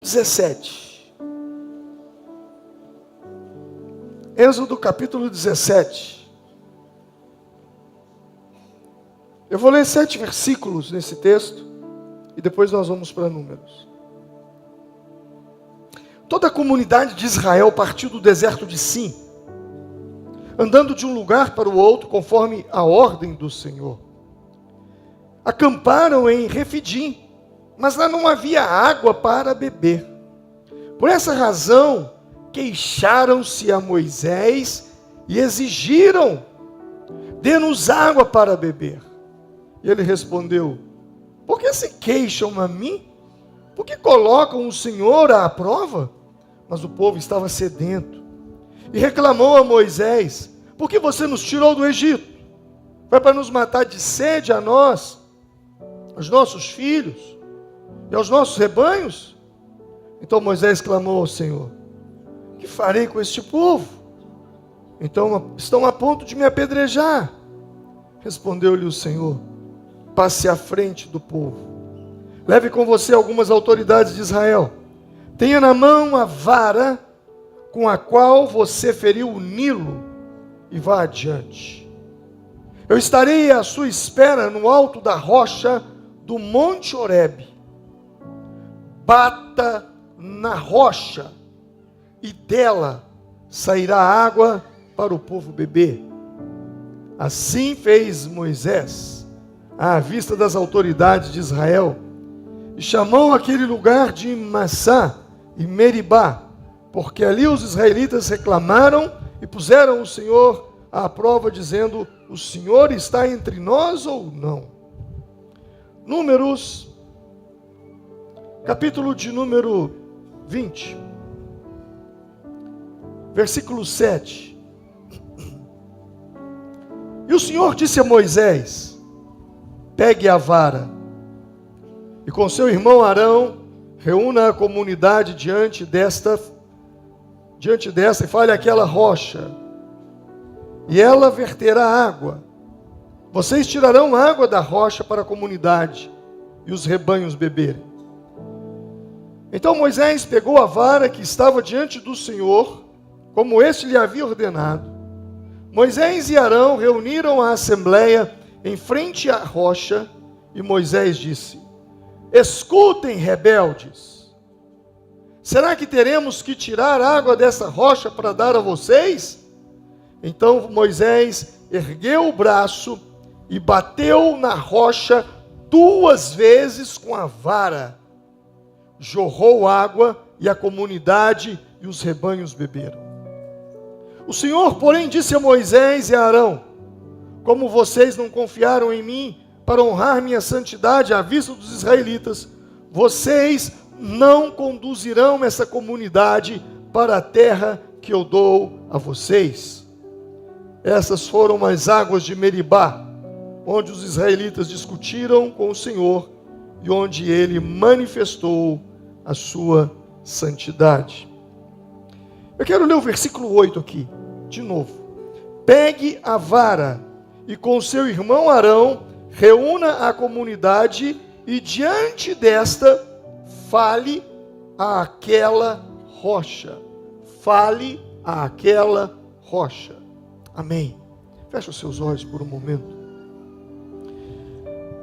17. Êxodo capítulo 17. Eu vou ler 7 versículos nesse texto e depois nós vamos para Números. Toda a comunidade de Israel partiu do deserto de Sim, andando de um lugar para o outro conforme a ordem do Senhor. Acamparam em Refidim, mas lá não havia água para beber. Por essa razão, queixaram-se a Moisés e exigiram: dê-nos água para beber. E ele respondeu: por que se queixam a mim? Por que colocam o Senhor à prova? Mas o povo estava sedento e reclamou a Moisés: por que você nos tirou do Egito? Foi para nos matar de sede a nós, aos nossos filhos e aos nossos rebanhos? Então Moisés clamou ao Senhor: que farei com este povo? Então estão a ponto de me apedrejar. Respondeu-lhe o Senhor: passe à frente do povo. Leve com você algumas autoridades de Israel. Tenha na mão a vara com a qual você feriu o Nilo e vá adiante. Eu estarei à sua espera no alto da rocha do Monte Horebe. Bata na rocha e dela sairá água para o povo beber. Assim fez Moisés à vista das autoridades de Israel, e chamou aquele lugar de Massá e Meribá, porque ali os israelitas reclamaram e puseram o Senhor à prova, dizendo: o Senhor está entre nós ou não? Números, capítulo de número 20, versículo 7. E o Senhor disse a Moisés: pegue a vara, e com seu irmão Arão, reúna a comunidade diante desta e fale àquela rocha, e ela verterá água. Vocês tirarão água da rocha para a comunidade, e os rebanhos beberem. Então Moisés pegou a vara que estava diante do Senhor, como este lhe havia ordenado. Moisés e Arão reuniram a assembleia em frente à rocha, e Moisés disse: escutem, rebeldes, será que teremos que tirar água dessa rocha para dar a vocês? Então Moisés ergueu o braço e bateu na rocha 2 vezes com a vara. Jorrou água, e a comunidade e os rebanhos beberam. O Senhor, porém, disse a Moisés e a Arão: como vocês não confiaram em mim para honrar minha santidade à vista dos israelitas, vocês não conduzirão essa comunidade para a terra que eu dou a vocês. Essas foram as águas de Meribá, onde os israelitas discutiram com o Senhor e onde ele manifestou a sua santidade. Eu quero ler o versículo 8 aqui, de novo. Pegue a vara e com seu irmão Arão reúna a comunidade e diante desta fale àquela rocha. Fale àquela rocha. Amém. Feche os seus olhos por um momento.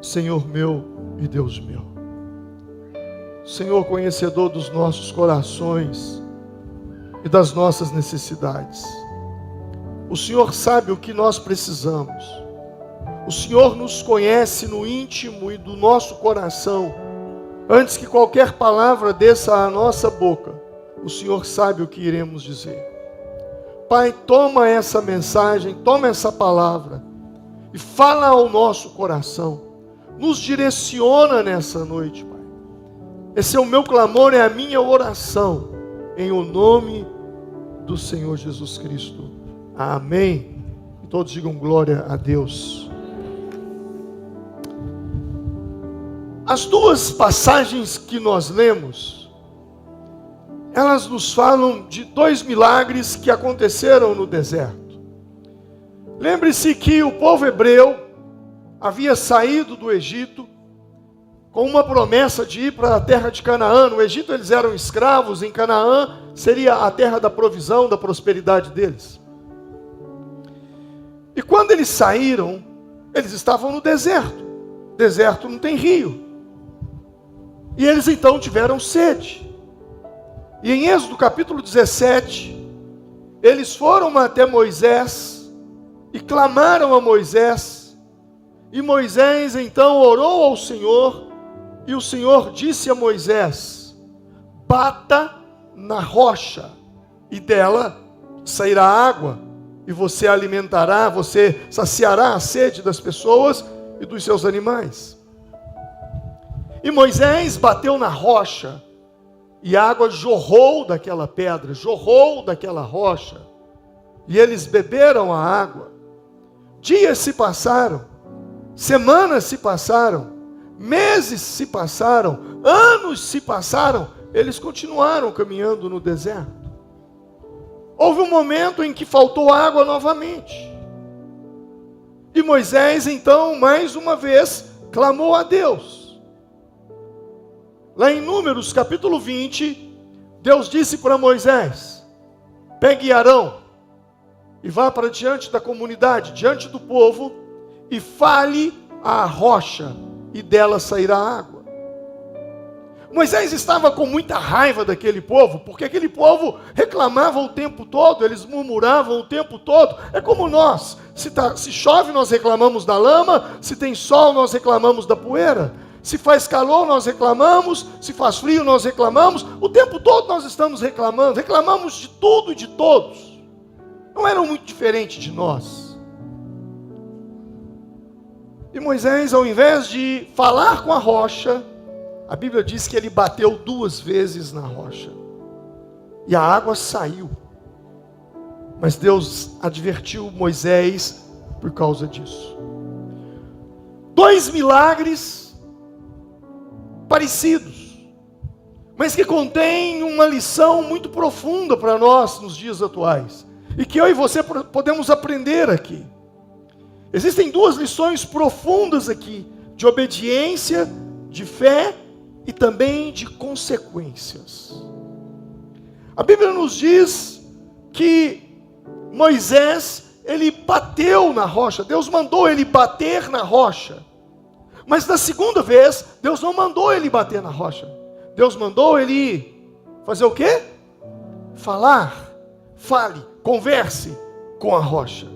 Senhor meu e Deus meu, Senhor conhecedor dos nossos corações e das nossas necessidades, o Senhor sabe o que nós precisamos. O Senhor nos conhece no íntimo e do nosso coração. Antes que qualquer palavra desça à nossa boca, o Senhor sabe o que iremos dizer. Pai, toma essa mensagem, toma essa palavra e fala ao nosso coração. Nos direciona nessa noite, Pai. Esse é o meu clamor, é a minha oração, em o nome do Senhor Jesus Cristo. Amém. E todos digam glória a Deus. As 2 passagens que nós lemos, elas nos falam de 2 milagres que aconteceram no deserto. Lembre-se que o povo hebreu havia saído do Egito com uma promessa de ir para a terra de Canaã. No Egito eles eram escravos, em Canaã seria a terra da provisão, da prosperidade deles. E quando eles saíram, eles estavam no deserto. Deserto não tem rio. E eles então tiveram sede. E em Êxodo capítulo 17, eles foram até Moisés e clamaram a Moisés. E Moisés então orou ao Senhor. E o Senhor disse a Moisés: bata na rocha, e dela sairá água, e você alimentará, você saciará a sede das pessoas e dos seus animais. E Moisés bateu na rocha, e a água jorrou daquela pedra, jorrou daquela rocha, e eles beberam a água. Dias se passaram, semanas se passaram, meses se passaram, anos se passaram, eles continuaram caminhando no deserto. Houve um momento em que faltou água novamente. E Moisés então, mais uma vez, clamou a Deus. Lá em Números capítulo 20, Deus disse para Moisés: pegue Arão e vá para diante da comunidade, diante do povo, e fale à rocha, e dela sairá água. Moisés estava com muita raiva daquele povo, porque aquele povo reclamava o tempo todo, eles murmuravam o tempo todo. É como nós, se chove nós reclamamos da lama, se tem sol nós reclamamos da poeira, se faz calor nós reclamamos, se faz frio nós reclamamos, o tempo todo nós estamos reclamando, reclamamos de tudo e de todos. Não eram muito diferentes de nós. E Moisés, ao invés de falar com a rocha, a Bíblia diz que ele bateu 2 vezes na rocha. E a água saiu. Mas Deus advertiu Moisés por causa disso. 2 milagres parecidos, mas que contêm uma lição muito profunda para nós nos dias atuais. E que eu e você podemos aprender aqui. Existem 2 lições profundas aqui, de obediência, de fé e também de consequências. A Bíblia nos diz que Moisés, ele bateu na rocha, Deus mandou ele bater na rocha. Mas na segunda vez, Deus não mandou ele bater na rocha. Deus mandou ele fazer o quê? Falar, fale, converse com a rocha.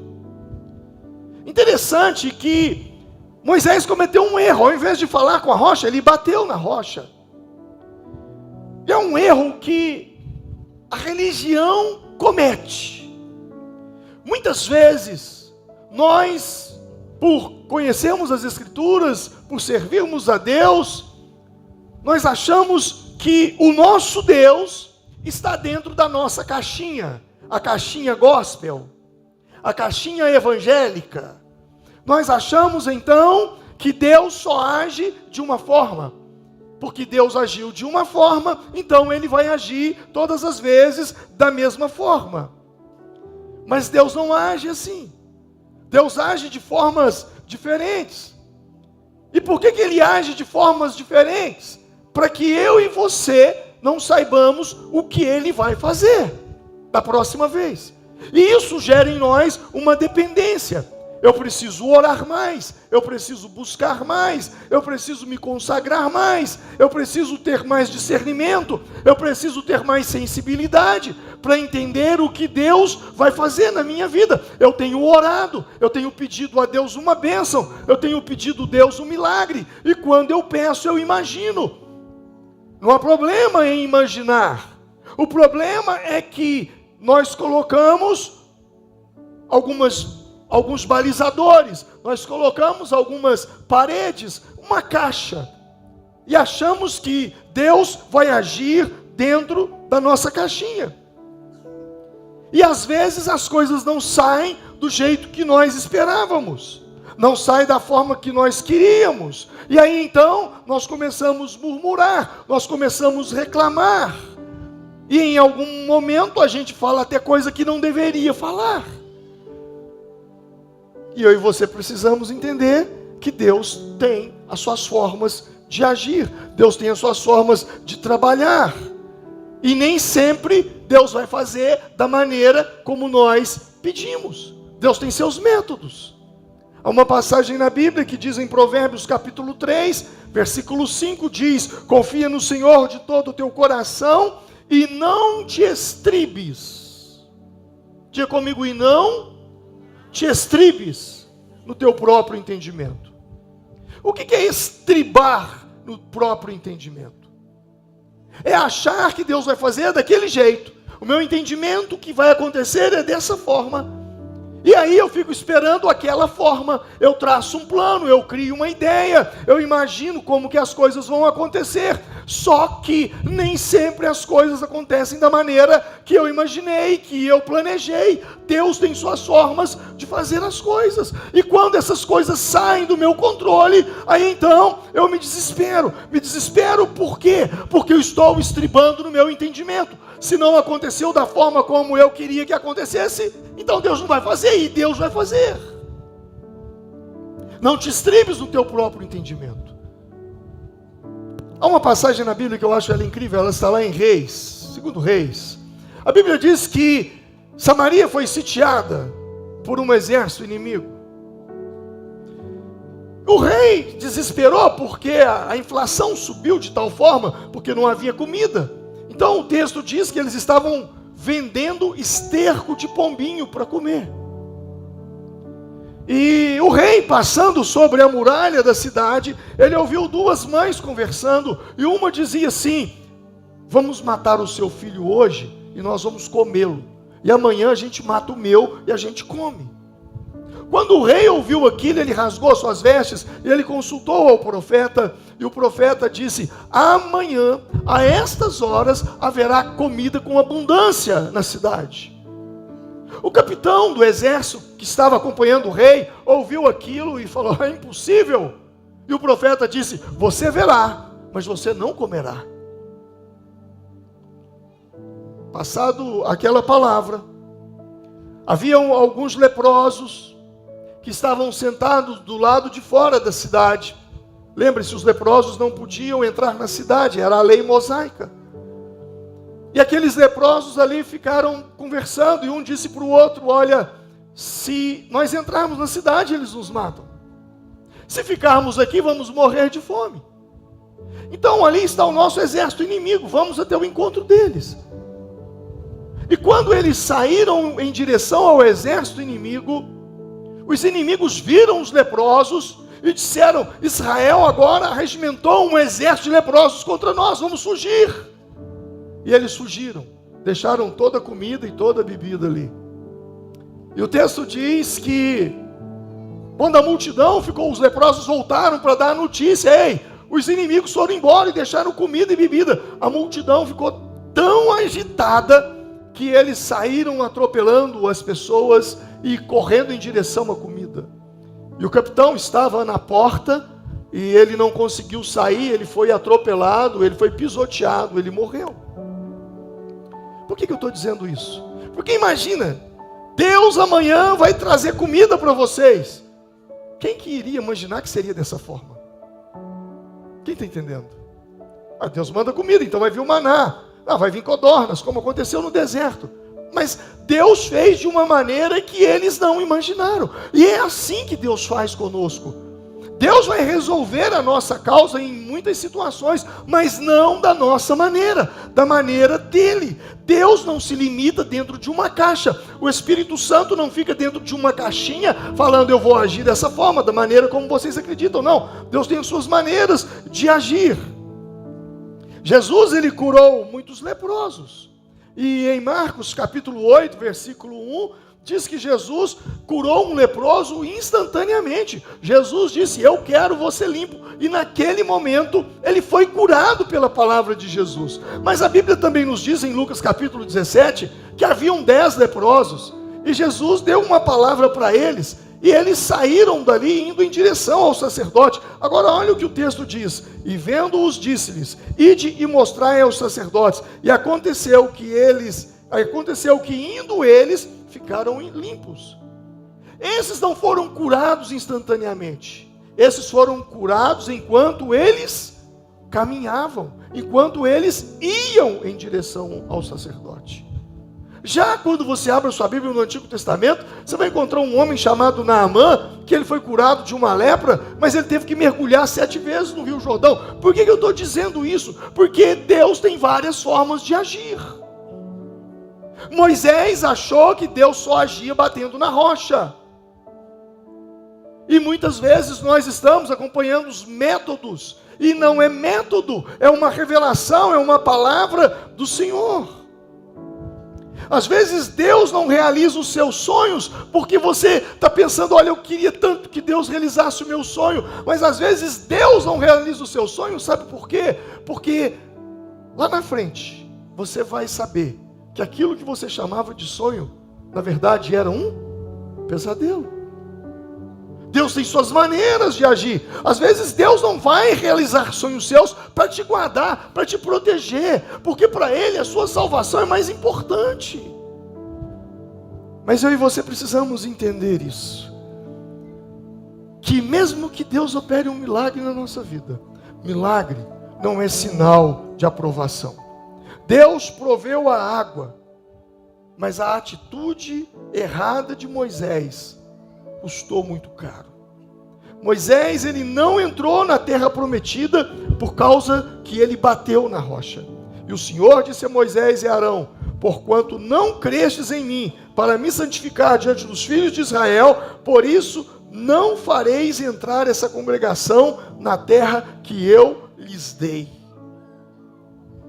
Interessante que Moisés cometeu um erro. Ao invés de falar com a rocha, ele bateu na rocha. E é um erro que a religião comete. Muitas vezes, nós, por conhecermos as Escrituras, por servirmos a Deus, nós achamos que o nosso Deus está dentro da nossa caixinha. A caixinha gospel, a caixinha evangélica. Nós achamos então que Deus só age de uma forma, porque Deus agiu de uma forma, então Ele vai agir todas as vezes da mesma forma. Mas Deus não age assim. Deus age de formas diferentes. E por que Ele age de formas diferentes? Para que eu e você não saibamos o que Ele vai fazer da próxima vez. E isso gera em nós uma dependência. Eu preciso orar mais, eu preciso buscar mais, eu preciso me consagrar mais, eu preciso ter mais discernimento, eu preciso ter mais sensibilidade para entender o que Deus vai fazer na minha vida. Eu tenho orado, eu tenho pedido a Deus uma bênção, eu tenho pedido a Deus um milagre, e quando eu peço, eu imagino. Não há problema em imaginar. O problema é que nós colocamos alguns balizadores, nós colocamos algumas paredes, uma caixa, e achamos que Deus vai agir dentro da nossa caixinha. E às vezes as coisas não saem do jeito que nós esperávamos, não saem da forma que nós queríamos, e aí então nós começamos a murmurar, nós começamos a reclamar, e em algum momento a gente fala até coisa que não deveria falar. E eu e você precisamos entender que Deus tem as suas formas de agir. Deus tem as suas formas de trabalhar. E nem sempre Deus vai fazer da maneira como nós pedimos. Deus tem seus métodos. Há uma passagem na Bíblia que diz em Provérbios capítulo 3, versículo 5, diz: confia no Senhor de todo o teu coração e não te estribes. Diga comigo, e não te estribes no teu próprio entendimento. O que é estribar no próprio entendimento? É achar que Deus vai fazer daquele jeito. O meu entendimento que vai acontecer é dessa forma. E aí eu fico esperando aquela forma. Eu traço um plano, eu crio uma ideia, eu imagino como que as coisas vão acontecer. Só que nem sempre as coisas acontecem da maneira que eu imaginei, que eu planejei. Deus tem suas formas de fazer as coisas. E quando essas coisas saem do meu controle, aí então eu me desespero. Me desespero por quê? Porque eu estou estribando no meu entendimento. Se não aconteceu da forma como eu queria que acontecesse, então Deus não vai fazer, e Deus vai fazer. Não te estribes no teu próprio entendimento. Há uma passagem na Bíblia que eu acho ela incrível, ela está lá em Reis, 2 Reis. A Bíblia diz que Samaria foi sitiada por um exército inimigo. O rei desesperou porque a inflação subiu de tal forma, porque não havia comida. Então o texto diz que eles estavam vendendo esterco de pombinho para comer. E o rei, passando sobre a muralha da cidade, ele ouviu duas mães conversando, e uma dizia assim: vamos matar o seu filho hoje e nós vamos comê-lo, e amanhã a gente mata o meu e a gente come. Quando o rei ouviu aquilo, ele rasgou suas vestes e ele consultou ao profeta, e o profeta disse: amanhã, a estas horas, haverá comida com abundância na cidade. O capitão do exército que estava acompanhando o rei ouviu aquilo e falou: é impossível. E o profeta disse: você verá, mas você não comerá. Passado aquela palavra, haviam alguns leprosos que estavam sentados do lado de fora da cidade. Lembre-se, os leprosos não podiam entrar na cidade, era a lei mosaica. E aqueles leprosos ali ficaram conversando, e um disse para o outro: olha, se nós entrarmos na cidade, eles nos matam. Se ficarmos aqui, vamos morrer de fome. Então ali está o nosso exército inimigo, vamos até o encontro deles. E quando eles saíram em direção ao exército inimigo, os inimigos viram os leprosos e disseram: Israel agora regimentou um exército de leprosos contra nós, vamos fugir. E eles fugiram, deixaram toda a comida e toda a bebida ali. E o texto diz que quando a multidão ficou, os leprosos voltaram para dar a notícia: ei, os inimigos foram embora e deixaram comida e bebida. A multidão ficou tão agitada que eles saíram atropelando as pessoas e correndo em direção à comida. E o capitão estava na porta e ele não conseguiu sair, ele foi atropelado, ele foi pisoteado, ele morreu. Por que eu estou dizendo isso? Porque imagina, Deus amanhã vai trazer comida para vocês. Quem que iria imaginar que seria dessa forma? Quem está entendendo? Deus manda comida, então vai vir o maná. Vai vir codornas, como aconteceu no deserto. Mas Deus fez de uma maneira que eles não imaginaram. E é assim que Deus faz conosco. Deus vai resolver a nossa causa em muitas situações, mas não da nossa maneira, da maneira dele. Deus não se limita dentro de uma caixa. O Espírito Santo não fica dentro de uma caixinha falando: eu vou agir dessa forma, da maneira como vocês acreditam. Não, Deus tem as suas maneiras de agir. Jesus, ele curou muitos leprosos. E em Marcos capítulo 8, versículo 1, diz que Jesus curou um leproso instantaneamente. Jesus disse: eu quero você limpo. E naquele momento, ele foi curado pela palavra de Jesus. Mas a Bíblia também nos diz em Lucas capítulo 17, que haviam 10 leprosos. E Jesus deu uma palavra para eles, e eles saíram dali indo em direção ao sacerdote. Agora olha o que o texto diz: e vendo-os disse-lhes: ide e mostrai aos sacerdotes. E aconteceu que indo eles ficaram limpos. Esses não foram curados instantaneamente, esses foram curados enquanto eles caminhavam, enquanto eles iam em direção ao sacerdote. Já quando você abre a sua Bíblia no Antigo Testamento, você vai encontrar um homem chamado Naamã, que ele foi curado de uma lepra, mas ele teve que mergulhar 7 vezes no Rio Jordão. Por que eu estou dizendo isso? Porque Deus tem várias formas de agir. Moisés achou que Deus só agia batendo na rocha. E muitas vezes nós estamos acompanhando os métodos, e não é método, é uma revelação, é uma palavra do Senhor. Às vezes Deus não realiza os seus sonhos, porque você está pensando, olha, eu queria tanto que Deus realizasse o meu sonho, mas às vezes Deus não realiza o seu sonho, sabe por quê? Porque lá na frente, você vai saber que aquilo que você chamava de sonho, na verdade era um pesadelo. Deus tem suas maneiras de agir. Às vezes Deus não vai realizar sonhos seus para te guardar, para te proteger, porque para Ele a sua salvação é mais importante. Mas eu e você precisamos entender isso, que mesmo que Deus opere um milagre na nossa vida, milagre não é sinal de aprovação. Deus proveu a água, mas a atitude errada de Moisés custou muito caro. Moisés, ele não entrou na terra prometida por causa que ele bateu na rocha. E o Senhor disse a Moisés e a Arão: porquanto não crestes em mim para me santificar diante dos filhos de Israel, por isso não fareis entrar essa congregação na terra que eu lhes dei.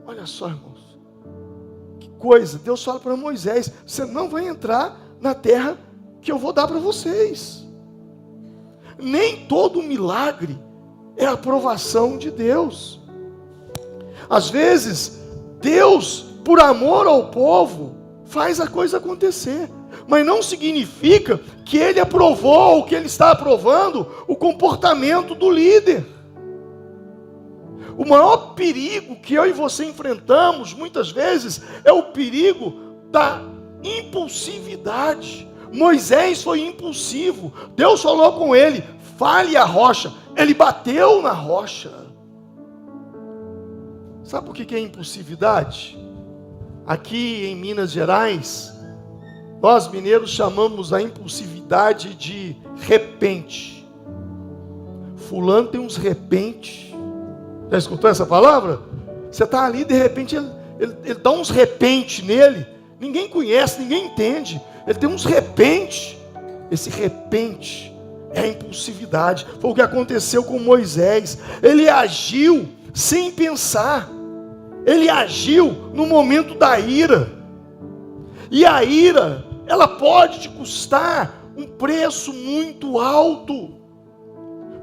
Olha só, irmãos, que coisa. Deus fala para Moisés: você não vai entrar na terra que eu vou dar para vocês. Nem todo milagre é a aprovação de Deus. Às vezes, Deus, por amor ao povo, faz a coisa acontecer, mas não significa que Ele aprovou, ou que Ele está aprovando o comportamento do líder. O maior perigo que eu e você enfrentamos, muitas vezes, é o perigo da impulsividade. Moisés foi impulsivo. Deus falou com ele: fale a rocha. Ele bateu na rocha. Sabe por que é impulsividade? Aqui em Minas Gerais, nós mineiros chamamos a impulsividade de repente. Fulano tem uns repente. Já escutou essa palavra? Você está ali, de repente ele dá uns repente nele. Ninguém conhece, ninguém entende. Ele tem uns repente. Esse repente é a impulsividade. Foi o que aconteceu com Moisés. Ele agiu sem pensar. Ele agiu no momento da ira. E a ira, ela pode te custar um preço muito alto.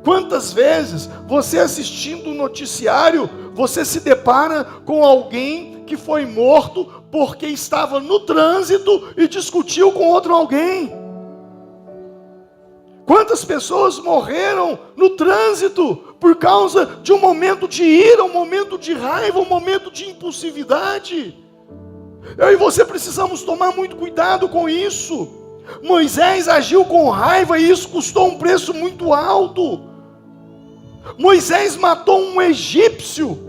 Quantas vezes você assistindo o noticiário, você se depara com alguém que foi morto porque estava no trânsito e discutiu com outro alguém? Quantas pessoas morreram no trânsito por causa de um momento de ira, um momento de raiva, um momento de impulsividade? Eu e você precisamos tomar muito cuidado com isso. Moisés agiu com raiva e isso custou um preço muito alto. Moisés matou um egípcio.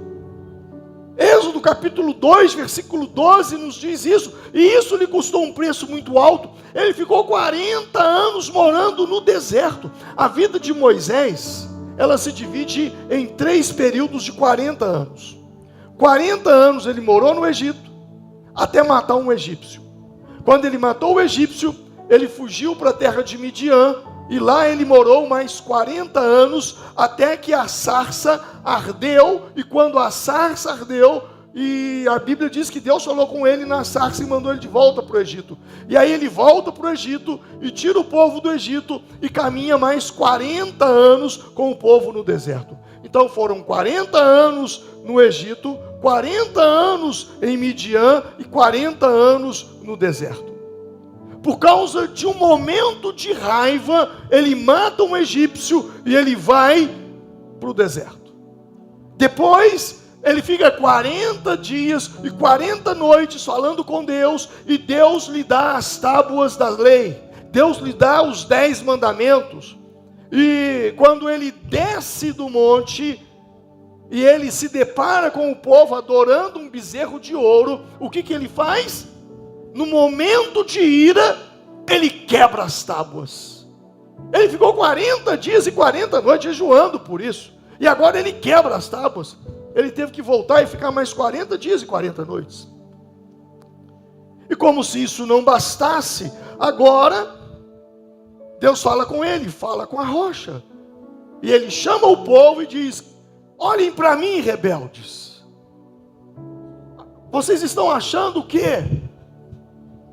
Êxodo capítulo 2, versículo 12 nos diz isso. E isso lhe custou um preço muito alto. Ele ficou 40 anos morando no deserto. A vida de Moisés, ela se divide em 3 períodos de 40 anos. 40 anos ele morou no Egito, até matar um egípcio. Quando ele matou o egípcio, ele fugiu para a terra de Midian. E lá ele morou mais 40 anos, até que a sarça ardeu. E quando a sarça ardeu, e a Bíblia diz que Deus falou com ele na sarça e mandou ele de volta para o Egito. E aí ele volta para o Egito e tira o povo do Egito e caminha mais 40 anos com o povo no deserto. Então foram 40 anos no Egito, 40 anos em Midian e 40 anos no deserto. Por causa de um momento de raiva, ele mata um egípcio e ele vai para o deserto. Depois, ele fica 40 dias e 40 noites falando com Deus, e Deus lhe dá as tábuas da lei. Deus lhe dá os 10 mandamentos. E quando ele desce do monte, e ele se depara com o povo adorando um bezerro de ouro, o que ele faz? No momento de ira, ele quebra as tábuas. Ele ficou 40 dias e 40 noites jejuando por isso, e agora ele quebra as tábuas. Ele teve que voltar e ficar mais 40 dias e 40 noites. E como se isso não bastasse, agora Deus fala com ele, fala com a rocha. E ele chama o povo e diz: olhem para mim, rebeldes. Vocês estão achando o quê?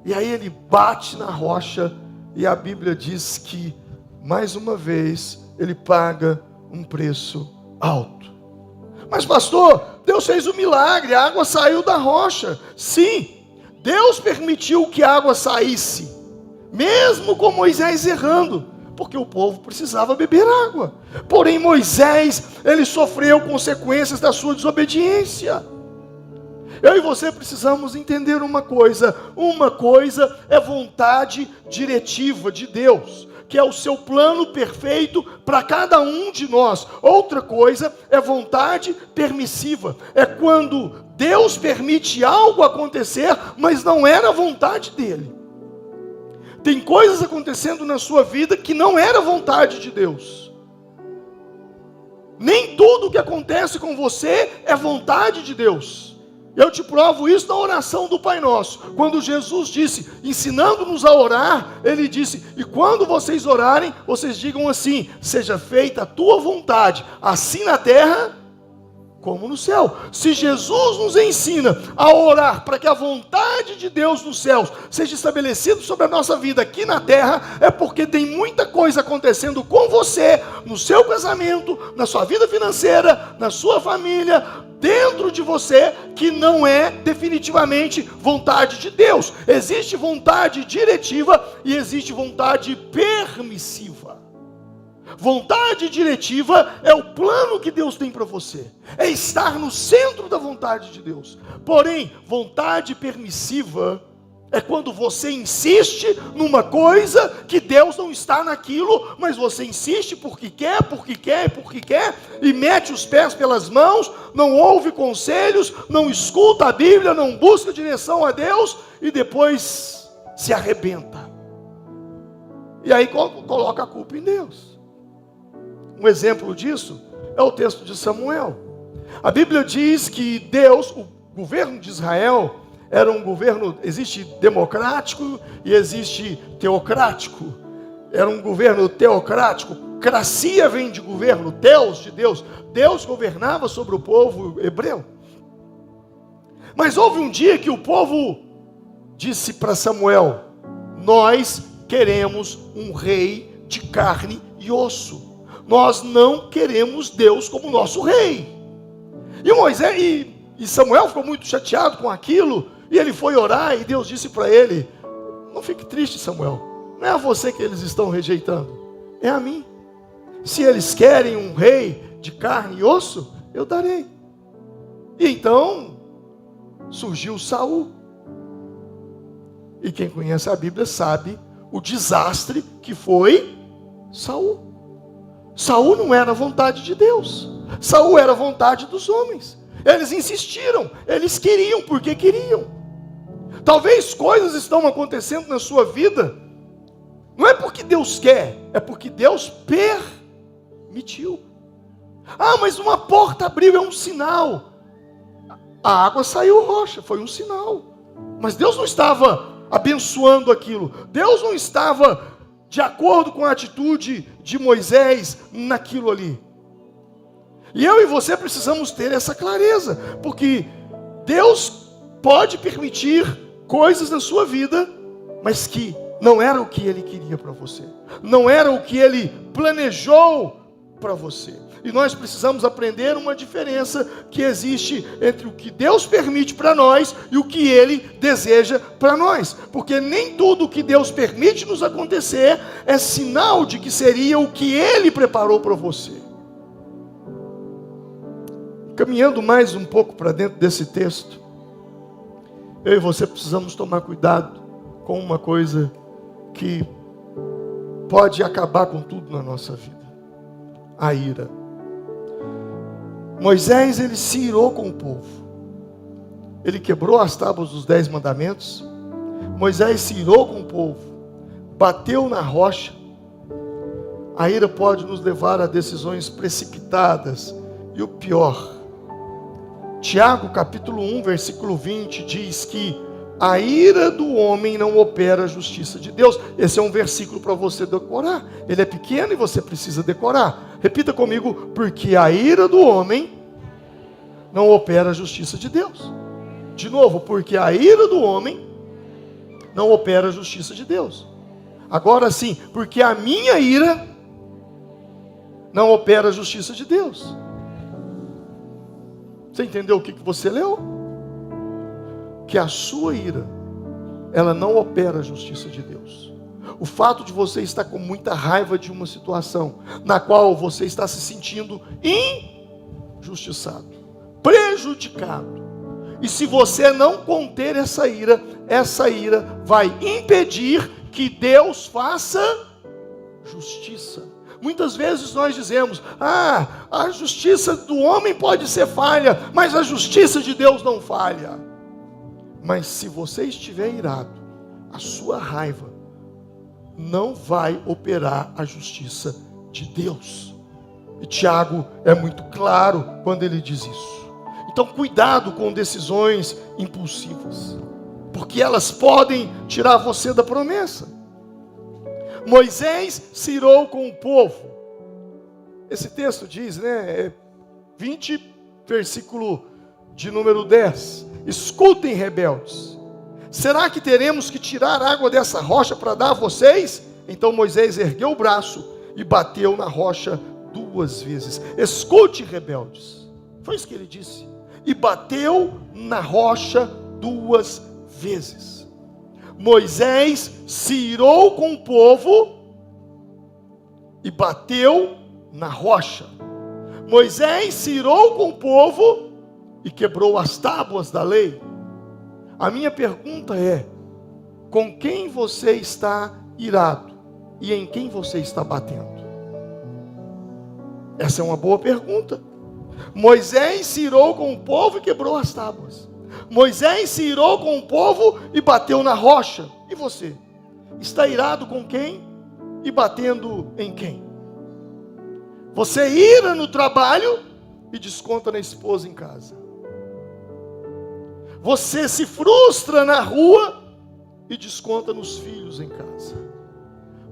E aí ele bate na rocha, e a Bíblia diz que, mais uma vez, ele paga um preço alto. Mas pastor, Deus fez um milagre, a água saiu da rocha. Sim, Deus permitiu que a água saísse, mesmo com Moisés errando, porque o povo precisava beber água. Porém Moisés, ele sofreu consequências da sua desobediência. Eu e você precisamos entender uma coisa é vontade diretiva de Deus, que é o seu plano perfeito para cada um de nós. Outra coisa é vontade permissiva, é quando Deus permite algo acontecer, mas não era a vontade dele. Tem coisas acontecendo na sua vida que não era vontade de Deus. Nem tudo que acontece com você é vontade de Deus. Eu te provo isso na oração do Pai Nosso. Quando Jesus disse, ensinando-nos a orar, ele disse: e quando vocês orarem, vocês digam assim: seja feita a tua vontade, assim na terra como no céu. Se Jesus nos ensina a orar para que a vontade de Deus nos céus seja estabelecida sobre a nossa vida aqui na terra, é porque tem muita coisa acontecendo com você, no seu casamento, na sua vida financeira, na sua família, dentro de você, que não é definitivamente vontade de Deus. Existe vontade diretiva e existe vontade permissiva. Vontade diretiva é o plano que Deus tem para você, é estar no centro da vontade de Deus. Porém, vontade permissiva é quando você insiste numa coisa que Deus não está naquilo, mas você insiste porque quer, e mete os pés pelas mãos, não ouve conselhos, não escuta a Bíblia, não busca direção a Deus, e depois se arrebenta. E aí coloca a culpa em Deus. Um exemplo disso é o texto de Samuel. A Bíblia diz que Deus, o governo de Israel, era um governo, existe democrático e existe teocrático. Era um governo teocrático. Cracia vem de governo, Deus de Deus. Deus governava sobre o povo hebreu. Mas houve um dia que o povo disse para Samuel: nós queremos um rei de carne e osso. Nós não queremos Deus como nosso rei. E Moisés e Samuel ficou muito chateado com aquilo, e ele foi orar, e Deus disse para ele: não fique triste, Samuel, não é a você que eles estão rejeitando, é a mim. Se eles querem um rei de carne e osso, eu darei. E então surgiu Saul. E quem conhece a Bíblia sabe o desastre que foi Saul. Saul não era a vontade de Deus, Saul era a vontade dos homens. Eles insistiram, eles queriam porque queriam. Talvez coisas estão acontecendo na sua vida, não é porque Deus quer, é porque Deus permitiu. Ah, mas uma porta abriu, é um sinal. A água saiu rocha, foi um sinal. Mas Deus não estava abençoando aquilo, Deus não estava de acordo com a atitude de Moisés naquilo ali. E eu e você precisamos ter essa clareza, porque Deus pode permitir coisas na sua vida, mas que não era o que Ele queria para você, não era o que Ele planejou para você. E nós precisamos aprender uma diferença que existe entre o que Deus permite para nós e o que Ele deseja para nós. Porque nem tudo o que Deus permite nos acontecer é sinal de que seria o que Ele preparou para você. Caminhando mais um pouco para dentro desse texto, eu e você precisamos tomar cuidado com uma coisa que pode acabar com tudo na nossa vida: a ira. Moisés, ele se irou com o povo. Ele quebrou as tábuas dos 10 mandamentos. Moisés se irou com o povo, bateu na rocha. A ira pode nos levar a decisões precipitadas. E o pior, Tiago capítulo 1, versículo 20, diz que a ira do homem não opera a justiça de Deus. Esse é um versículo para você decorar. Ele é pequeno e você precisa decorar. Repita comigo: porque a ira do homem não opera a justiça de Deus. De novo, porque a ira do homem não opera a justiça de Deus. Agora sim, porque a minha ira não opera a justiça de Deus. Você entendeu o que você leu? Que a sua ira, ela não opera a justiça de Deus. O fato de você estar com muita raiva de uma situação na qual você está se sentindo injustiçado, prejudicado. E se você não conter essa ira vai impedir que Deus faça justiça. Muitas vezes nós dizemos: a justiça do homem pode ser falha, mas a justiça de Deus não falha. Mas se você estiver irado, a sua raiva não vai operar a justiça de Deus. E Tiago é muito claro quando ele diz isso. Então cuidado com decisões impulsivas, porque elas podem tirar você da promessa. Moisés se irou com o povo. Esse texto diz, 20, versículo de número 10. Escutem, rebeldes, será que teremos que tirar água dessa rocha para dar a vocês? Então Moisés ergueu o braço e bateu na rocha 2 vezes. Escute, rebeldes, foi isso que ele disse. E bateu na rocha 2 vezes. Moisés se irou com o povo e bateu na rocha. Moisés se irou com o povo e quebrou as tábuas da lei. A minha pergunta é: com quem você está irado e em quem você está batendo? Essa é uma boa pergunta. Moisés se irou com o povo e quebrou as tábuas. Moisés se irou com o povo e bateu na rocha. E você? Está irado com quem e batendo em quem? Você ira no trabalho e desconta na esposa em casa. Você se frustra na rua e desconta nos filhos em casa.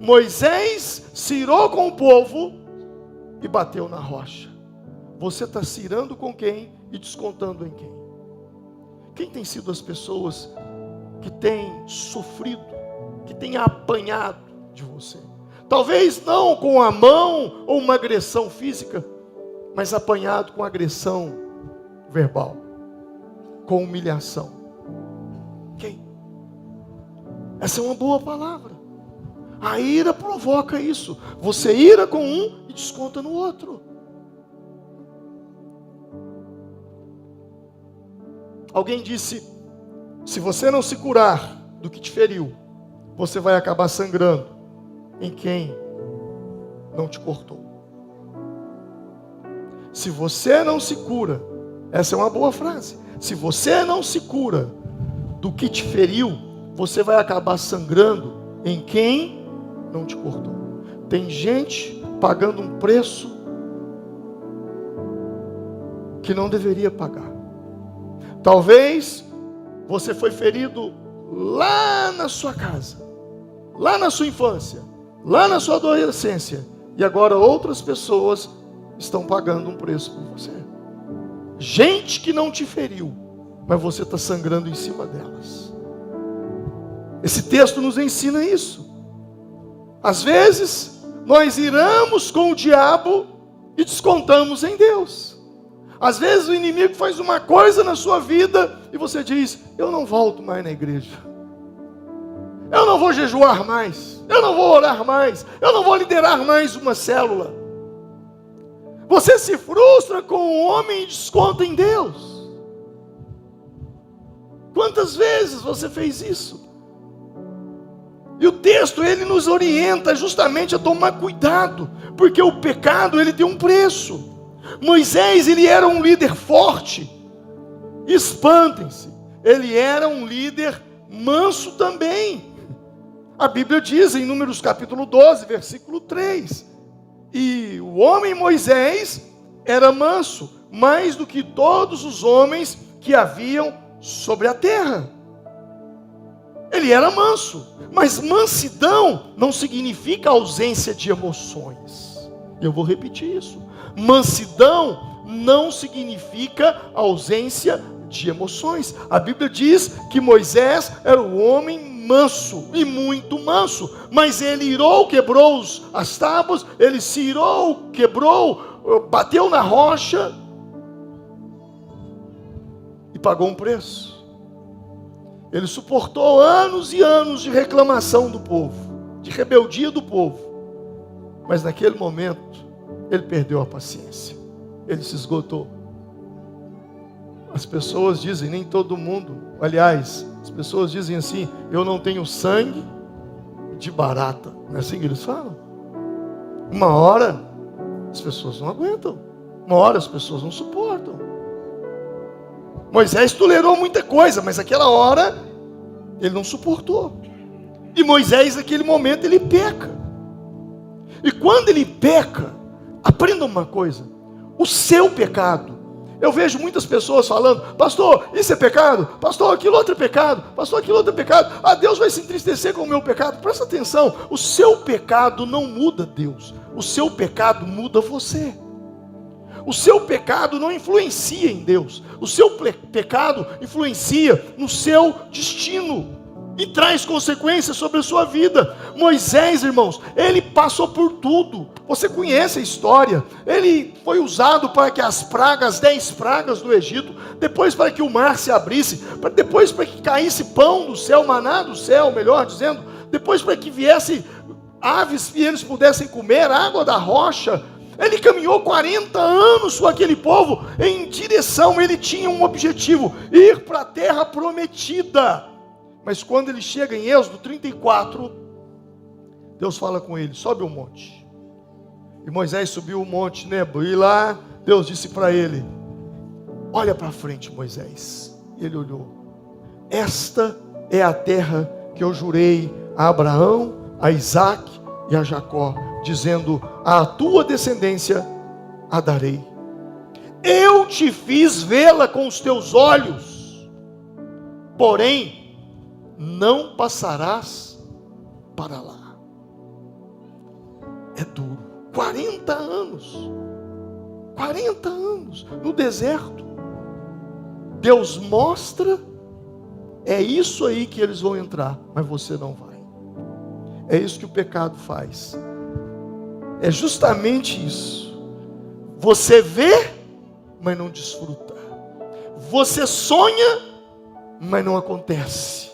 Moisés se irou com o povo e bateu na rocha. Você está se irando com quem e descontando em quem? Quem tem sido as pessoas que têm sofrido, que têm apanhado de você? Talvez não com a mão ou uma agressão física, mas apanhado com agressão verbal, com humilhação. Quem? Essa é uma boa palavra. A ira provoca isso. Você ira com um e desconta no outro. Alguém disse: se você não se curar do que te feriu, você vai acabar sangrando em quem não te cortou. Se você não se cura, essa é uma boa frase. Se você não se cura do que te feriu, você vai acabar sangrando em quem não te cortou. Tem gente pagando um preço que não deveria pagar. Talvez você foi ferido lá na sua casa, lá na sua infância, lá na sua adolescência, e agora outras pessoas estão pagando um preço por você. Gente que não te feriu, mas você está sangrando em cima delas. Esse texto nos ensina isso. Às vezes nós iramos com o diabo e descontamos em Deus. Às vezes o inimigo faz uma coisa na sua vida e você diz: eu não volto mais na igreja, eu não vou jejuar mais, eu não vou orar mais, eu não vou liderar mais uma célula. Você se frustra com o homem e desconta em Deus. Quantas vezes você fez isso? E o texto, ele nos orienta justamente a tomar cuidado, porque o pecado, ele tem um preço. Moisés, ele era um líder forte. Espantem-se, ele era um líder manso também. A Bíblia diz em Números capítulo 12, versículo 3. E o homem Moisés era manso, mais do que todos os homens que haviam sobre a terra. Ele era manso, mas mansidão não significa ausência de emoções. Eu vou repetir isso. Mansidão não significa ausência de emoções. A Bíblia diz que Moisés era um homem manso, e muito manso, mas ele irou, quebrou as tábuas, ele se irou, quebrou, bateu na rocha e pagou um preço. Ele suportou anos e anos de reclamação do povo, de rebeldia do povo, mas naquele momento ele perdeu a paciência, ele se esgotou. As pessoas dizem, nem todo mundo, aliás, as pessoas dizem assim: eu não tenho sangue de barata. Não é assim que eles falam? Uma hora as pessoas não aguentam, uma hora as pessoas não suportam. Moisés tolerou muita coisa, mas aquela hora ele não suportou. E Moisés naquele momento ele peca. E quando ele peca, aprenda uma coisa: o seu pecado. Eu vejo muitas pessoas falando: pastor, isso é pecado, pastor, aquilo outro é pecado, pastor, aquilo outro é pecado, Deus vai se entristecer com o meu pecado. Presta atenção, o seu pecado não muda Deus, o seu pecado muda você. O seu pecado não influencia em Deus, o seu pecado influencia no seu destino e traz consequências sobre a sua vida. Moisés, irmãos, ele passou por tudo. Você conhece a história. Ele foi usado para que as 10 pragas do Egito, depois para que o mar se abrisse, depois para que caísse pão do céu, maná do céu, melhor dizendo, depois para que viesse aves e eles pudessem comer água da rocha. Ele caminhou 40 anos com aquele povo em direção, ele tinha um objetivo: ir para a terra prometida. Mas quando ele chega em Êxodo 34, Deus fala com ele: sobe o monte. E Moisés subiu o monte Nebo, e lá Deus disse para ele: olha para frente, Moisés. E ele olhou: esta é a terra que eu jurei a Abraão, a Isaque e a Jacó, dizendo: à tua descendência a darei. Eu te fiz vê-la com os teus olhos, porém não passarás para lá. É duro. 40 anos no deserto. Deus mostra: é isso aí que eles vão entrar, mas você não vai. É isso que o pecado faz. É justamente isso. Você vê, mas não desfruta. Você sonha, mas não acontece.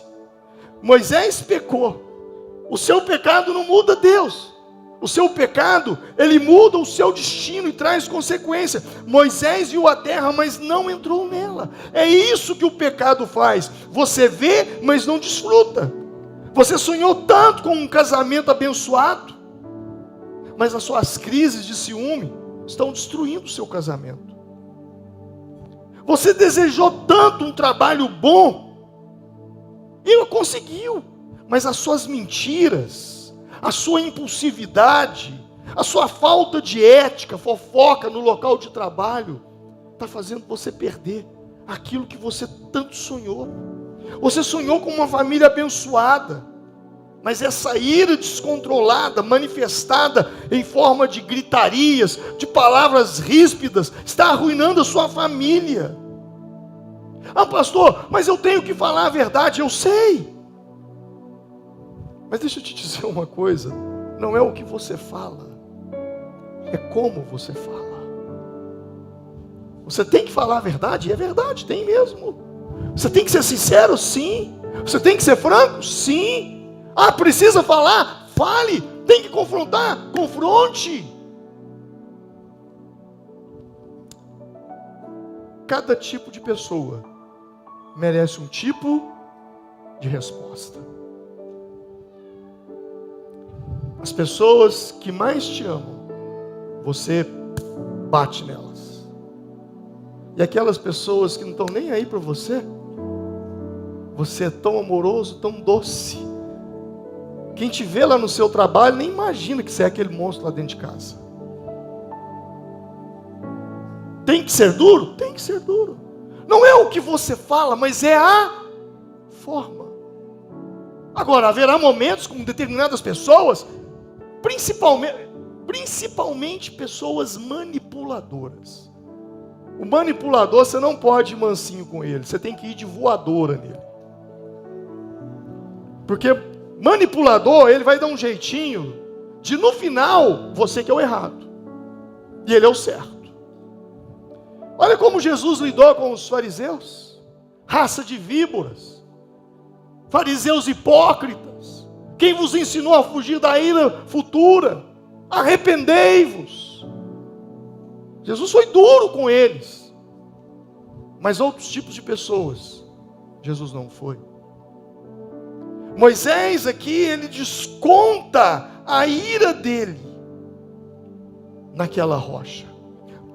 Moisés pecou. O seu pecado não muda Deus. O seu pecado, ele muda o seu destino e traz consequência. Moisés viu a terra, mas não entrou nela. É isso que o pecado faz. Você vê, mas não desfruta. Você sonhou tanto com um casamento abençoado, mas as suas crises de ciúme estão destruindo o seu casamento. Você desejou tanto um trabalho bom e não conseguiu, mas as suas mentiras, a sua impulsividade, a sua falta de ética, fofoca no local de trabalho, está fazendo você perder aquilo que você tanto sonhou. Você sonhou com uma família abençoada, mas essa ira descontrolada, manifestada em forma de gritarias, de palavras ríspidas, está arruinando a sua família. Pastor, mas eu tenho que falar a verdade. Eu sei, mas deixa eu te dizer uma coisa: não é o que você fala, é como você fala. Você tem que falar a verdade, e é verdade, tem mesmo. Você tem que ser sincero, sim. Você tem que ser franco, sim. Precisa falar? Fale. Tem que confrontar? Confronte. Cada tipo de pessoa merece um tipo de resposta. As pessoas que mais te amam, você bate nelas. E aquelas pessoas que não estão nem aí para você, você é tão amoroso, tão doce. Quem te vê lá no seu trabalho nem imagina que você é aquele monstro lá dentro de casa. Tem que ser duro? Tem que ser duro. Não é o que você fala, mas é a forma. Agora, haverá momentos com determinadas pessoas, principalmente pessoas manipuladoras. O manipulador, você não pode ir mansinho com ele, você tem que ir de voadora nele. Porque manipulador, ele vai dar um jeitinho de no final, você que é o errado, e ele é o certo. Olha como Jesus lidou com os fariseus, raça de víboras, fariseus hipócritas. Quem vos ensinou a fugir da ira futura? Arrependei-vos. Jesus foi duro com eles, mas outros tipos de pessoas, Jesus não foi. Moisés aqui, ele desconta a ira dele naquela rocha.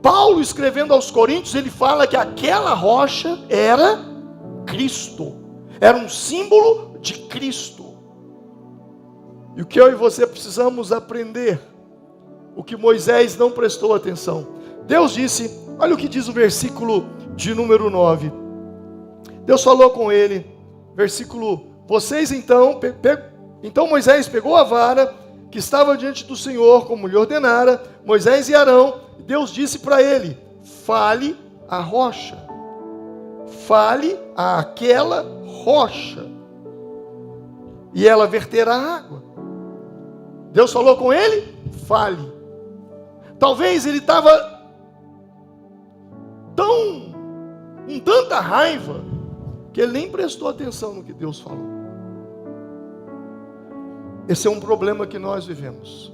Paulo, escrevendo aos Coríntios, ele fala que aquela rocha era Cristo, era um símbolo de Cristo. E o que eu e você precisamos aprender, o que Moisés não prestou atenção. Deus disse, olha o que diz o versículo de número 9. Deus falou com ele, versículo, vocês então Moisés pegou a vara que estava diante do Senhor, como lhe ordenara, Moisés e Arão, Deus disse para ele, fale a rocha, fale àquela rocha, e ela verterá água. Deus falou com ele, fale. Talvez ele estava com tanta raiva, que ele nem prestou atenção no que Deus falou. Esse é um problema que nós vivemos.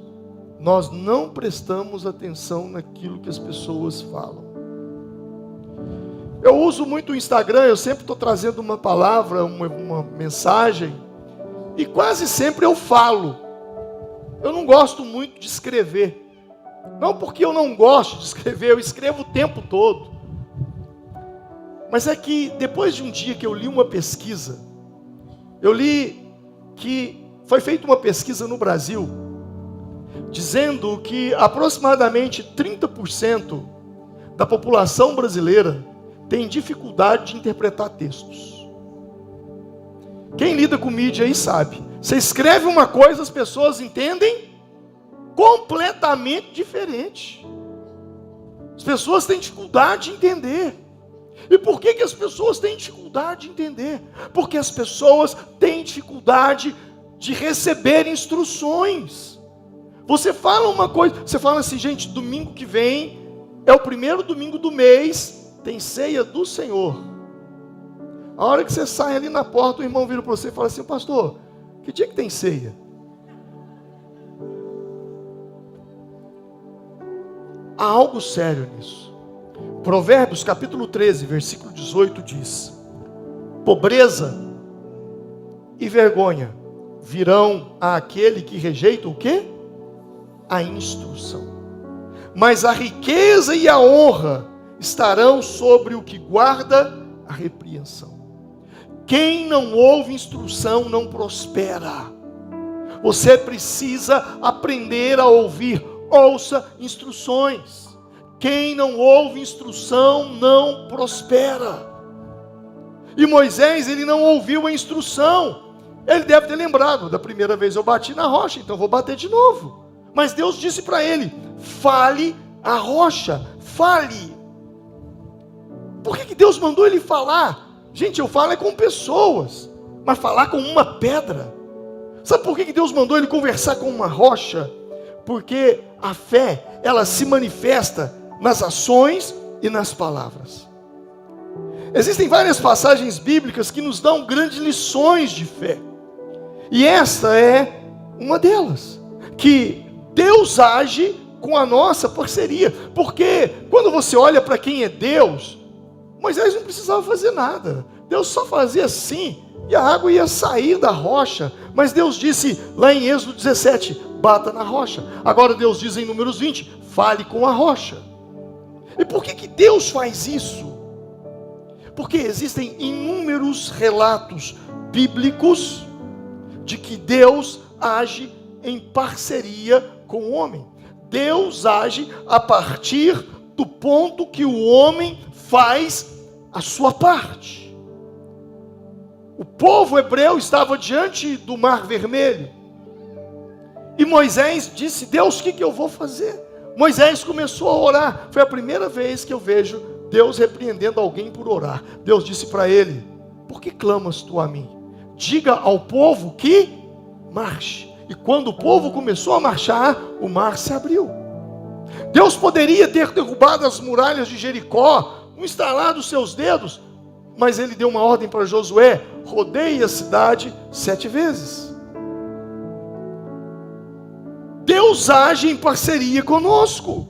Nós não prestamos atenção naquilo que as pessoas falam. Eu uso muito o Instagram, eu sempre estou trazendo uma palavra, uma mensagem, e quase sempre eu falo. Eu não gosto muito de escrever. Não porque eu não gosto de escrever, eu escrevo o tempo todo. Mas é que depois de um dia que eu li uma pesquisa, eu li que foi feita uma pesquisa no Brasil, dizendo que aproximadamente 30% da população brasileira tem dificuldade de interpretar textos. Quem lida com mídia aí sabe. Você escreve uma coisa, as pessoas entendem completamente diferente. As pessoas têm dificuldade de entender. E por que as pessoas têm dificuldade de entender? Porque as pessoas têm dificuldade de receber instruções. Você fala uma coisa, você fala assim, gente, domingo que vem é o primeiro domingo do mês, tem ceia do Senhor. A hora que você sai ali na porta, o irmão vira para você e fala assim, pastor, que dia que tem ceia? Há algo sério nisso. Provérbios capítulo 13, versículo 18 diz, pobreza e vergonha virão àquele que rejeita o quê? A instrução. Mas a riqueza e a honra estarão sobre o que guarda a repreensão. Quem não ouve instrução não prospera. Você precisa aprender a ouvir. Ouça instruções. Quem não ouve instrução não prospera. E Moisés, ele não ouviu a instrução. Ele deve ter lembrado, da primeira vez eu bati na rocha, então vou bater de novo. Mas Deus disse para ele, fale a rocha, fale. Por que Deus mandou ele falar? Gente, eu falo é com pessoas, mas falar com uma pedra. Sabe por que Deus mandou ele conversar com uma rocha? Porque a fé, ela se manifesta nas ações e nas palavras. Existem várias passagens bíblicas que nos dão grandes lições de fé. E esta é uma delas. Que Deus age com a nossa parceria. Porque quando você olha para quem é Deus, Moisés não precisava fazer nada. Deus só fazia assim e a água ia sair da rocha. Mas Deus disse lá em Êxodo 17, bata na rocha. Agora Deus diz em Números 20, fale com a rocha. E por que Deus faz isso? Porque existem inúmeros relatos bíblicos de que Deus age em parceria com o homem. Deus age a partir do ponto que o homem faz a sua parte. O povo hebreu estava diante do Mar Vermelho. E Moisés disse: Deus, o que eu vou fazer? Moisés começou a orar. Foi a primeira vez que eu vejo Deus repreendendo alguém por orar. Deus disse para ele: por que clamas tu a mim? Diga ao povo que marche. E quando o povo começou a marchar, o mar se abriu. Deus poderia ter derrubado as muralhas de Jericó, um estalar dos seus dedos, mas ele deu uma ordem para Josué: rodeie a cidade 7 vezes. Deus age em parceria conosco.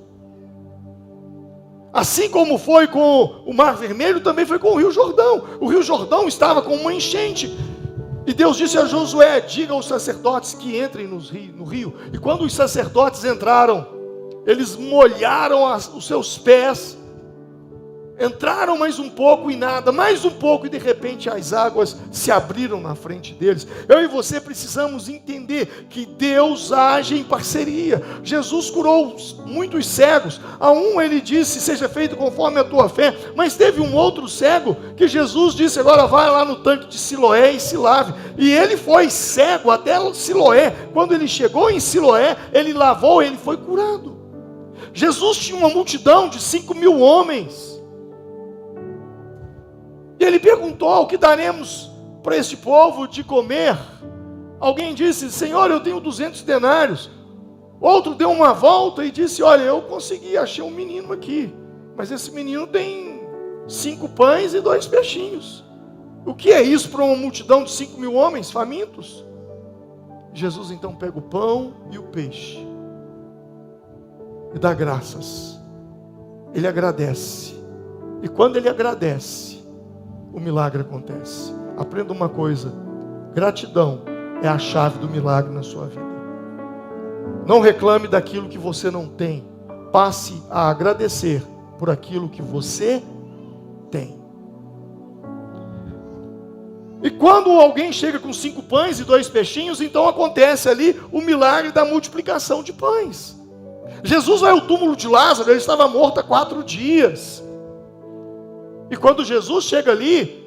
Assim como foi com o Mar Vermelho, também foi com o Rio Jordão. O Rio Jordão estava com uma enchente. E Deus disse a Josué: diga aos sacerdotes que entrem no rio. E quando os sacerdotes entraram, eles molharam os seus pés. Entraram mais um pouco e nada, mais um pouco, e de repente as águas se abriram na frente deles. Eu e você precisamos entender que Deus age em parceria. Jesus curou muitos cegos. A um ele disse: seja feito conforme a tua fé. Mas teve um outro cego que Jesus disse: agora vai lá no tanque de Siloé e se lave. E ele foi cego até Siloé. Quando ele chegou em Siloé, ele lavou, ele foi curado. Jesus tinha uma multidão de 5.000 homens. E ele perguntou: o que daremos para este povo de comer? Alguém disse: Senhor, eu tenho 200 denários. Outro deu uma volta e disse: olha, eu consegui, achei um menino aqui, mas esse menino tem 5 pães e 2 peixinhos. O que é isso para uma multidão de 5.000 homens famintos? Jesus então pega o pão e o peixe e dá graças. Ele agradece. E quando ele agradece, o milagre acontece. Aprenda uma coisa: gratidão é a chave do milagre na sua vida. Não reclame daquilo que você não tem. Passe a agradecer por aquilo que você tem. E quando alguém chega com 5 pães e 2 peixinhos, então acontece ali o milagre da multiplicação de pães. Jesus vai ao túmulo de Lázaro, ele estava morto há 4 dias. E quando Jesus chega ali,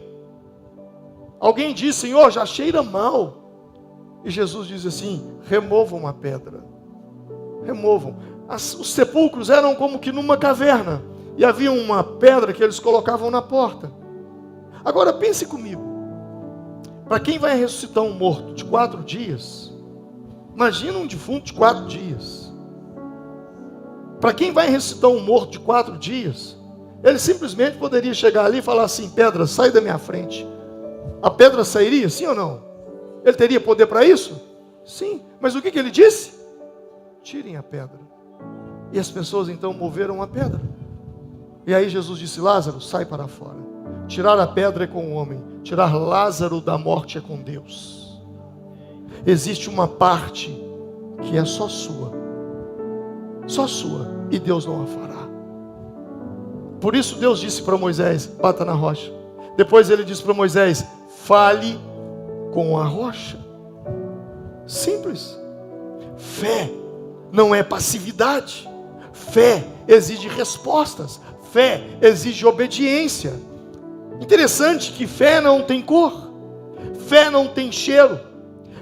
alguém diz: Senhor, já cheira mal. E Jesus diz assim: removam a pedra. Removam. Os sepulcros eram como que numa caverna. E havia uma pedra que eles colocavam na porta. Agora pense comigo. Para quem vai ressuscitar um morto de 4 dias, imagina um defunto de 4 dias. Para quem vai ressuscitar um morto de 4 dias, ele simplesmente poderia chegar ali e falar assim: pedra, sai da minha frente. A pedra sairia, sim ou não? Ele teria poder para isso? Sim. Mas o que ele disse? Tirem a pedra. E as pessoas então moveram a pedra. E aí Jesus disse: Lázaro, sai para fora. Tirar a pedra é com o homem, tirar Lázaro da morte é com Deus. Existe uma parte que é só sua, e Deus não a fará. Por isso Deus disse para Moisés: bata na rocha. Depois ele disse para Moisés: fale com a rocha. Simples. Fé não é passividade. Fé exige respostas. Fé exige obediência. Interessante que fé não tem cor, fé não tem cheiro,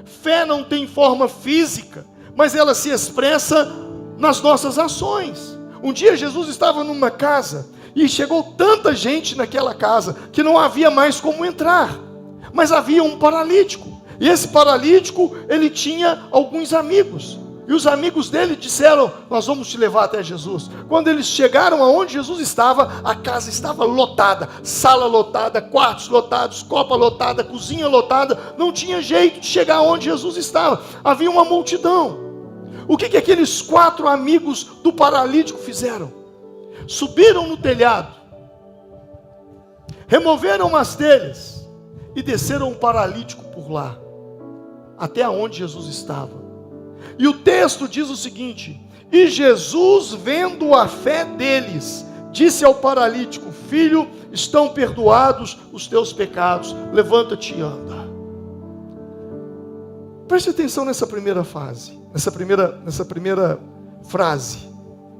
fé não tem forma física, mas ela se expressa nas nossas ações. Um dia Jesus estava numa casa e chegou tanta gente naquela casa que não havia mais como entrar, mas havia um paralítico. E esse paralítico, ele tinha alguns amigos. E os amigos dele disseram: nós vamos te levar até Jesus. Quando eles chegaram aonde Jesus estava, a casa estava lotada, sala lotada, quartos lotados, copa lotada, cozinha lotada. Não tinha jeito de chegar aonde Jesus estava. Havia uma multidão. O que aqueles 4 amigos do paralítico fizeram? Subiram no telhado, removeram as telhas e desceram o paralítico por lá, até onde Jesus estava. E o texto diz o seguinte: e Jesus, vendo a fé deles, disse ao paralítico: filho, estão perdoados os teus pecados, levanta-te e anda. Preste atenção nessa primeira fase, nessa primeira frase.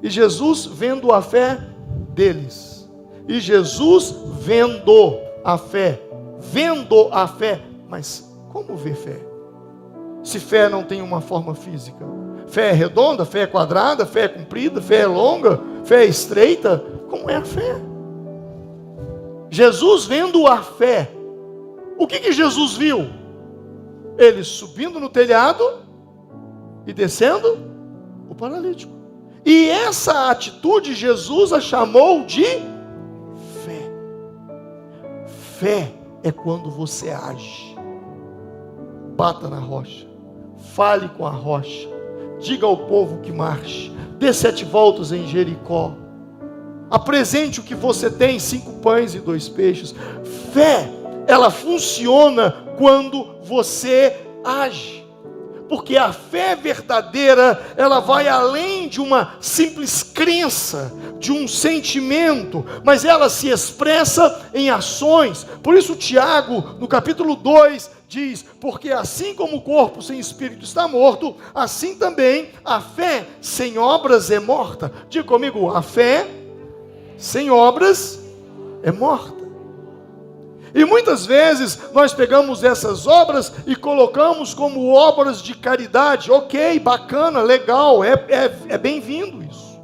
E Jesus vendo a fé deles. E Jesus vendo a fé. Mas como ver fé? Se fé não tem uma forma física. Fé é redonda, fé é quadrada, fé é comprida, fé é longa, fé é estreita. Como é a fé? Jesus vendo a fé. O que Jesus viu? Ele subindo no telhado e descendo o paralítico. E essa atitude Jesus a chamou de fé. Fé é quando você age. Bata na rocha, fale com a rocha, diga ao povo que marche, dê 7 voltas em Jericó, apresente o que você tem, 5 pães e 2 peixes. Fé, ela funciona quando você age, porque a fé verdadeira, ela vai além de uma simples crença, de um sentimento, mas ela se expressa em ações. Por isso Tiago, no capítulo 2, diz: porque assim como o corpo sem espírito está morto, assim também a fé sem obras é morta. Diga comigo: a fé sem obras é morta. E muitas vezes nós pegamos essas obras e colocamos como obras de caridade. Ok, bacana, legal, é bem-vindo isso.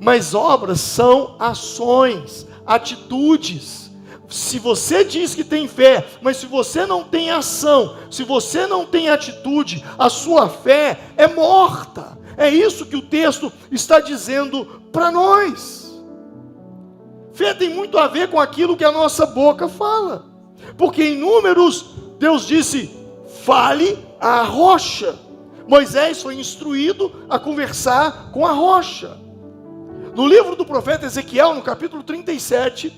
Mas obras são ações, atitudes. Se você diz que tem fé, mas se você não tem ação, se você não tem atitude, a sua fé é morta. É isso que o texto está dizendo para nós. Fé tem muito a ver com aquilo que a nossa boca fala. Porque em Números, Deus disse: fale à rocha. Moisés foi instruído a conversar com a rocha. No livro do profeta Ezequiel, no capítulo 37,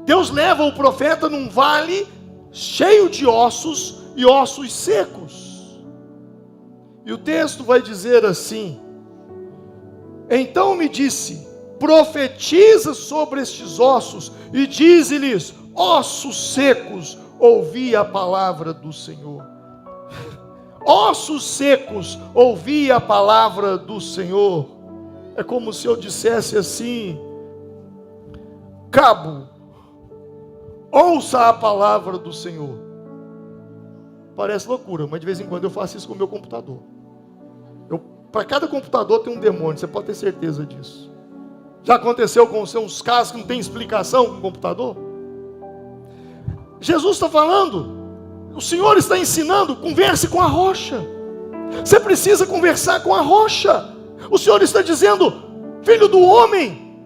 Deus leva o profeta num vale cheio de ossos e ossos secos. E o texto vai dizer assim: então me disse: profetiza sobre estes ossos e dize-lhes: ossos secos, ouvi a palavra do Senhor. Ossos secos, ouvi a palavra do Senhor. É como se eu dissesse assim: cabo, ouça a palavra do Senhor. Parece loucura, mas de vez em quando eu faço isso com o meu computador. Para cada computador tem um demônio, você pode ter certeza disso. Já aconteceu com você uns casos que não tem explicação com o computador? Jesus está falando, o Senhor está ensinando: converse com a rocha. Você precisa conversar com a rocha. O Senhor está dizendo: filho do homem,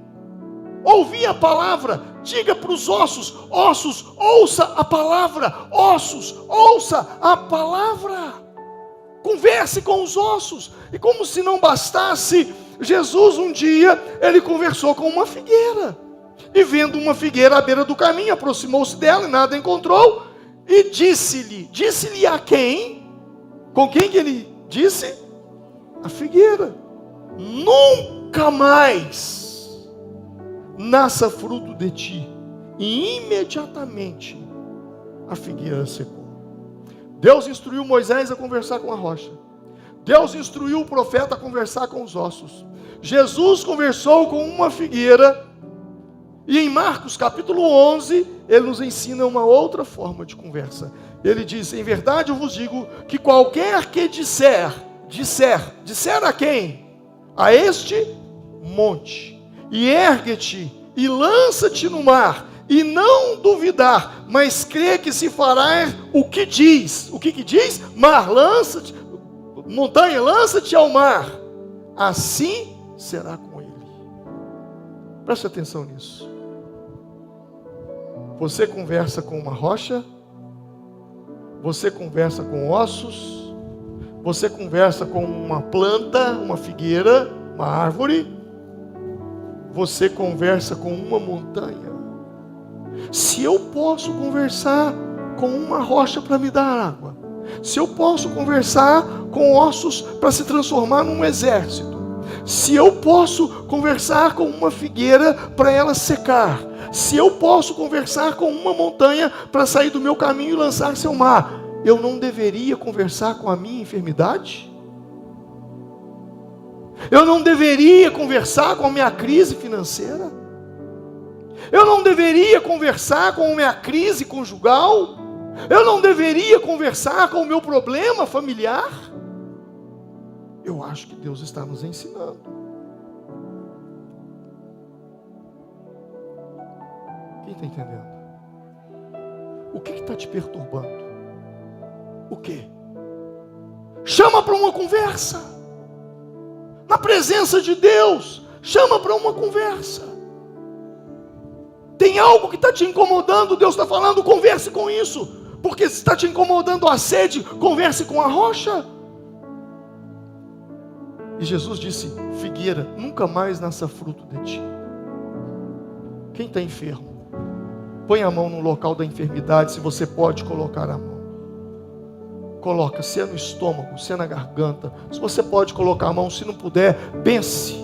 ouvi a palavra, diga para os ossos: ossos, ouça a palavra. Ossos, ouça a palavra. Converse com os ossos. E como se não bastasse, Jesus um dia, ele conversou com uma figueira. E vendo uma figueira à beira do caminho, aproximou-se dela e nada encontrou. E disse-lhe a quem? Com quem que ele disse? A figueira: nunca mais nasça fruto de ti. E imediatamente a figueira secou. Deus instruiu Moisés a conversar com a rocha. Deus instruiu o profeta a conversar com os ossos. Jesus conversou com uma figueira. E em Marcos capítulo 11, ele nos ensina uma outra forma de conversa. Ele diz: em verdade eu vos digo que qualquer que disser a quem? A este monte: e ergue-te e lança-te no mar, e não duvidar, mas crê que se fará o que diz. O que diz? Mar, lança-te, montanha, lança-te ao mar. Assim será com ele. Preste atenção nisso. Você conversa com uma rocha, você conversa com ossos, você conversa com uma planta, uma figueira, uma árvore, você conversa com uma montanha. Se eu posso conversar com uma rocha para me dar água, se eu posso conversar com ossos para se transformar num exército, Se eu posso conversar com uma figueira para ela secar, se eu posso conversar com uma montanha para sair do meu caminho e lançar-se ao mar, eu não deveria conversar com a minha enfermidade? Eu não deveria conversar com a minha crise financeira? Eu não deveria conversar com a minha crise conjugal? Eu não deveria conversar com o meu problema familiar? Eu acho que Deus está nos ensinando. Quem está entendendo? O que está te perturbando? O que? Chama para uma conversa. Na presença de Deus, chama para uma conversa. Tem algo que está te incomodando, Deus está falando, converse com isso. Porque se está te incomodando a sede, converse com a rocha. E Jesus disse: figueira, nunca mais nasça fruto de ti. Quem está enfermo, põe a mão no local da enfermidade, se você pode colocar a mão. Coloca, se é no estômago, se é na garganta, se você pode colocar a mão, se não puder, pense.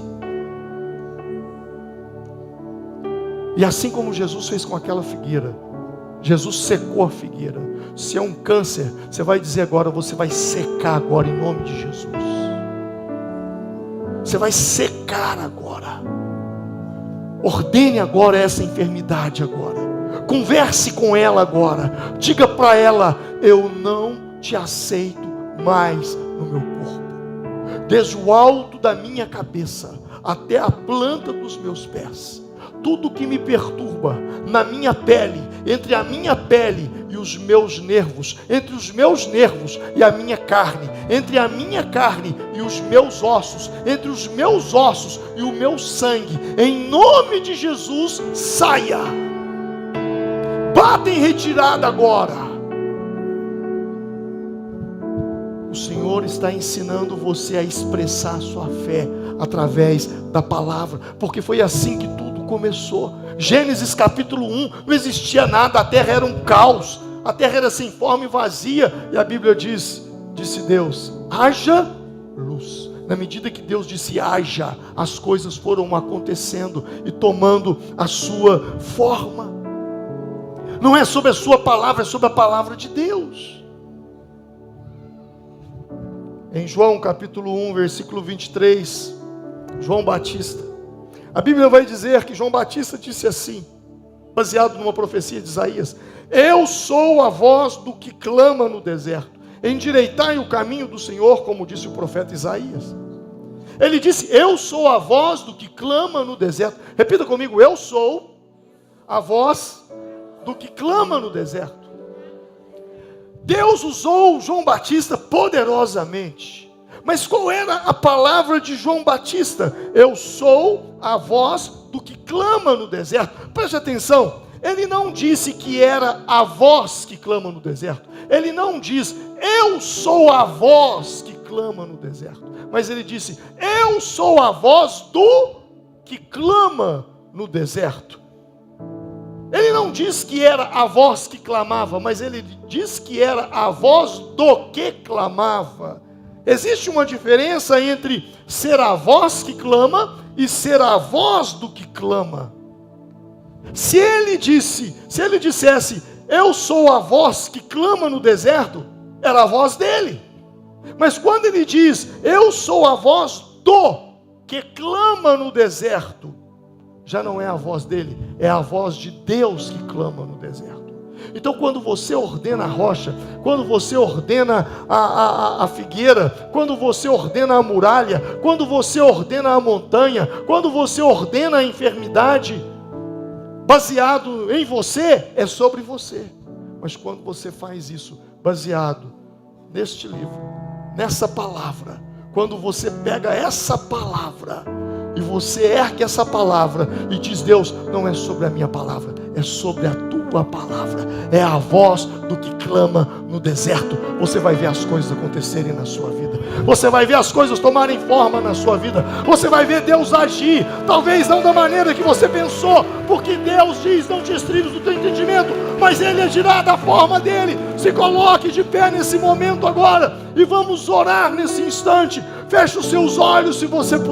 E assim como Jesus fez com aquela figueira, Jesus secou a figueira. Se é um câncer, você vai dizer agora, você vai secar agora em nome de Jesus. Você vai secar agora. Ordene agora essa enfermidade agora. Converse com ela agora. Diga para ela: eu não te aceito mais no meu corpo. Desde o alto da minha cabeça até a planta dos meus pés. Tudo que me perturba na minha pele, entre a minha pele e os meus nervos, entre os meus nervos e a minha carne, entre a minha carne e os meus ossos, entre os meus ossos e o meu sangue, em nome de Jesus, saia. Bata em retirada agora. O Senhor está ensinando você a expressar sua fé através da palavra, porque foi assim que tudo começou. Gênesis capítulo 1, não existia nada, a terra era um caos, a terra era sem forma e vazia, e a Bíblia diz, disse Deus, haja luz. Na medida que Deus disse haja, as coisas foram acontecendo e tomando a sua forma. Não é sobre a sua palavra, é sobre a palavra de Deus. Em João capítulo 1, versículo 23, João Batista, a Bíblia vai dizer que João Batista disse assim, baseado numa profecia de Isaías: eu sou a voz do que clama no deserto, endireitai o caminho do Senhor, como disse o profeta Isaías. Ele disse: eu sou a voz do que clama no deserto. Repita comigo: eu sou a voz do que clama no deserto. Deus usou João Batista poderosamente. Mas qual era a palavra de João Batista? Eu sou a voz do que clama no deserto. Preste atenção, ele não disse que era a voz que clama no deserto. Ele não diz, eu sou a voz que clama no deserto. Mas ele disse, eu sou a voz do que clama no deserto. Ele não diz que era a voz que clamava, mas ele diz que era a voz do que clamava. Existe uma diferença entre ser a voz que clama e ser a voz do que clama. Se ele dissesse, eu sou a voz que clama no deserto, era a voz dele. Mas quando ele diz, eu sou a voz do que clama no deserto, já não é a voz dele, é a voz de Deus que clama no deserto. Então quando você ordena a rocha, quando você ordena a figueira, quando você ordena a muralha, quando você ordena a montanha, quando você ordena a enfermidade, baseado em você, é sobre você. Mas quando você faz isso, baseado neste livro, nessa palavra, quando você pega essa palavra, e você ergue essa palavra e diz, Deus, não é sobre a minha palavra, é sobre a tua palavra, é a voz do que clama no deserto. Você vai ver as coisas acontecerem na sua vida, você vai ver as coisas tomarem forma na sua vida, você vai ver Deus agir, talvez não da maneira que você pensou, porque Deus diz, não te estribes do teu entendimento, mas Ele agirá da forma dEle. Se coloque de pé nesse momento agora, e vamos orar nesse instante. Feche os seus olhos se você puder.